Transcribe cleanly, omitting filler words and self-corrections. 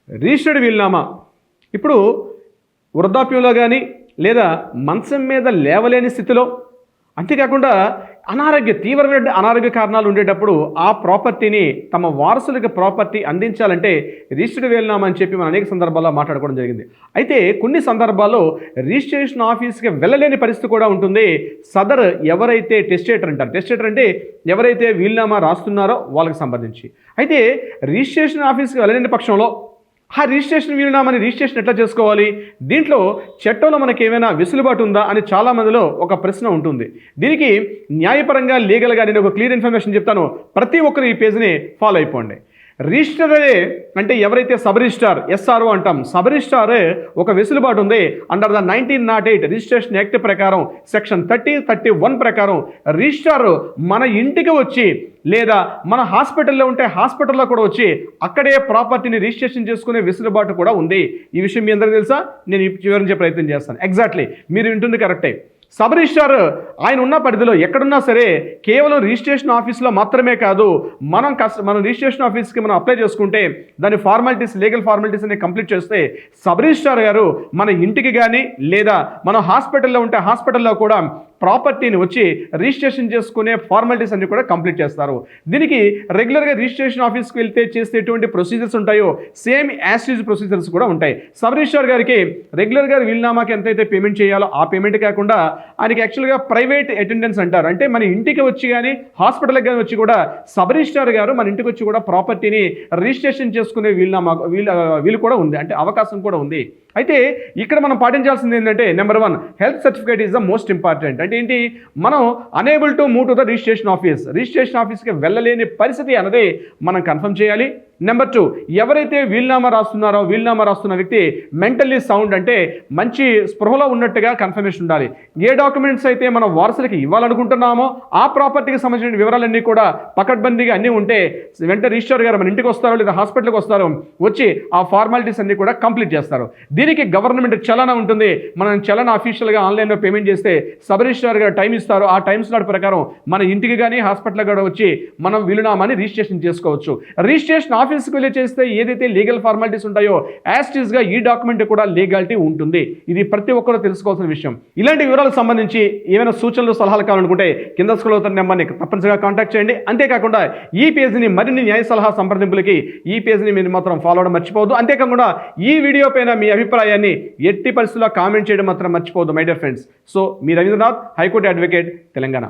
Registered వీలునామా ఇప్పుడు వృద్ధాప్యంలో కానీ లేదా మంచం మీద లేవలేని స్థితిలో, అంతేకాకుండా తీవ్రమైన అనారోగ్య కారణాలు ఉండేటప్పుడు ఆ ప్రాపర్టీని తమ వారసులకు ప్రాపర్టీ అందించాలంటే రిజిస్టర్డ్ వీలునామా అని చెప్పి మనం అనేక సందర్భాల్లో మాట్లాడుకోవడం జరిగింది. అయితే కొన్ని సందర్భాల్లో రిజిస్ట్రేషన్ ఆఫీస్కి వెళ్ళలేని పరిస్థితి కూడా ఉంటుంది. సదర్ ఎవరైతే టెస్టేటర్ అంటారు, టెస్టేటర్ అంటే ఎవరైతే వీలునామా రాస్తున్నారో వాళ్ళకి సంబంధించి. అయితే రిజిస్ట్రేషన్ ఆఫీస్కి వెళ్ళలేని పక్షంలో ఆ రిజిస్ట్రేషన్ వీలునామాని రిజిస్ట్రేషన్ ఎట్లా చేసుకోవాలి, దీంట్లో చట్టంలో మనకి ఏమైనా వెసులుబాటు ఉందా అని చాలామందిలో ఒక ప్రశ్న ఉంటుంది. దీనికి న్యాయపరంగా లీగల్గా నేను ఒక క్లియర్ ఇన్ఫర్మేషన్ చెప్తాను. ప్రతి ఒక్కరు ఈ పేజ్ని ఫాలో అయిపోండి. రిజిస్టరే అంటే ఎవరైతే సబ్ రిజిస్ట్రార్ ఎస్ఆర్ఓ అంటాం, సబ్ రిజిస్ట్రార్ ఒక వెసులుబాటు ఉంది. అండర్ ద 1908 రిజిస్ట్రేషన్ యాక్ట్ ప్రకారం సెక్షన్ 3031 ప్రకారం రిజిస్ట్రార్ మన ఇంటికి వచ్చి లేదా మన హాస్పిటల్లో ఉంటే హాస్పిటల్లో కూడా వచ్చి అక్కడే ప్రాపర్టీని రిజిస్ట్రేషన్ చేసుకునే వెసులుబాటు కూడా ఉంది. ఈ విషయం మీ అందరికీ తెలుసా? నేను వివరించే ప్రయత్నం చేస్తాను. ఎగ్జాక్ట్లీ మీరు వింటుంది కరెక్టే. సబ్ రిజిస్ట్రార్ ఆయన ఉన్న పరిధిలో ఎక్కడున్నా సరే కేవలం రిజిస్ట్రేషన్ ఆఫీస్లో మాత్రమే కాదు, మనం రిజిస్ట్రేషన్ ఆఫీస్కి మనం అప్లై చేసుకుంటే దాని ఫార్మాలిటీస్, లీగల్ ఫార్మాలిటీస్ అన్ని కంప్లీట్ చేస్తే సబ్ రిజిస్ట్రార్ గారు మన ఇంటికి కానీ లేదా మనం హాస్పిటల్లో ఉంటే హాస్పిటల్లో కూడా ప్రాపర్టీని వచ్చి రిజిస్ట్రేషన్ చేసుకునే ఫార్మాలిటీస్ అన్ని కూడా కంప్లీట్ చేస్తారు. దీనికి రెగ్యులర్గా రిజిస్ట్రేషన్ ఆఫీస్కి వెళ్తే చేస్తే ఎటువంటి ప్రొసీజర్స్ ఉంటాయో సేమ్ యాజ్ యూజ్ ప్రొసీజర్స్ కూడా ఉంటాయి. సబ్ రిజిస్ట్రార్ గారికి రెగ్యులర్గా వీలునామాకి ఎంతైతే పేమెంట్ చేయాలో ఆ పేమెంట్ కాకుండా ఆయనకి యాక్చువల్గా ప్రైవేట్ అటెండెన్స్ అంటారు. అంటే మన ఇంటికి వచ్చి కానీ హాస్పిటల్కి కానీ వచ్చి కూడా సబ్ రిజిస్ట్రార్ గారు మన ఇంటికి వచ్చి కూడా ప్రాపర్టీని రిజిస్ట్రేషన్ చేసుకునే వీలు కూడా ఉంది, అంటే అవకాశం కూడా ఉంది. అయితే ఇక్కడ మనం పాటించాల్సింది ఏంటంటే number 1 health certificate is the most important. అంటే ఏంటి, మనం unable to move to the registration registration ఆఫీస్కి వెళ్ళలేని పరిస్థితి అన్నది మనం కన్ఫర్మ్ చేయాలి. నెంబర్ 2 ఎవరైతే వీలునామా రాస్తున్న వ్యక్తి మెంటల్లీ సౌండ్, అంటే మంచి స్పృహలో ఉన్నట్టుగా కన్ఫర్మేషన్ ఉండాలి. ఏ డాక్యుమెంట్స్ అయితే మనం వారసులకి ఇవ్వాలనుకుంటున్నామో ఆ ప్రాపర్టీకి సంబంధించిన వివరాలన్నీ కూడా పకడ్బందీగా అన్నీ ఉంటే వెంటనే రిజిస్ట్రార్ గారు మన ఇంటికి వస్తారో లేదా హాస్పిటల్కి వస్తారో వచ్చి ఆ ఫార్మాలిటీస్ అన్నీ కూడా కంప్లీట్ చేస్తారు. దీనికి గవర్నమెంట్ చలన ఉంటుంది. మనం చలన అఫీషియల్గా ఆన్లైన్లో పేమెంట్ చేస్తే సబ్ రిజిస్ట్రార్ గారు టైం ఇస్తారు. ఆ టైం స్లాట్ ప్రకారం మన ఇంటికి కానీ హాస్పిటల్ కూడా వచ్చి మనం వీలునామాని రిజిస్ట్రేషన్ చేసుకోవచ్చు. రిజిస్ట్రేషన్ ఆఫీస్కి వెళ్ళి చేస్తే ఏదైతే లీగల్ ఫార్మాలిటీస్ ఉంటాయో యాస్టీస్గా ఈ డాక్యుమెంట్ కూడా లీగాలిటీ ఉంటుంది. ఇది ప్రతి ఒక్కరూ తెలుసుకోవాల్సిన విషయం. ఇలాంటి వివరాలకు సంబంధించి ఏమైనా సూచనలు సలహాలు కావాలనుకుంటే కింద స్క్రోల్ అవుతున్న నెంబర్ని తప్పనిసరిగా కాంటాక్ట్ చేయండి. అంతేకాకుండా ఈ పేజ్ని మరిన్ని న్యాయ సలహా సంప్రదింపులకి ఈ పేజ్ని మీరు మాత్రం ఫాలో అవడం మర్చిపోవద్దు. అంతేకాకుండా ఈ వీడియో పైన మీ అభిప్రాయాన్ని ఎట్టి పరిస్థితుల్లో కామెంట్ చేయడం మాత్రం మర్చిపోవద్దు మై డియర్ ఫ్రెండ్స్. సో మీ రవీంద్రనాథ్, హైకోర్టు అడ్వకేట్, తెలంగాణ.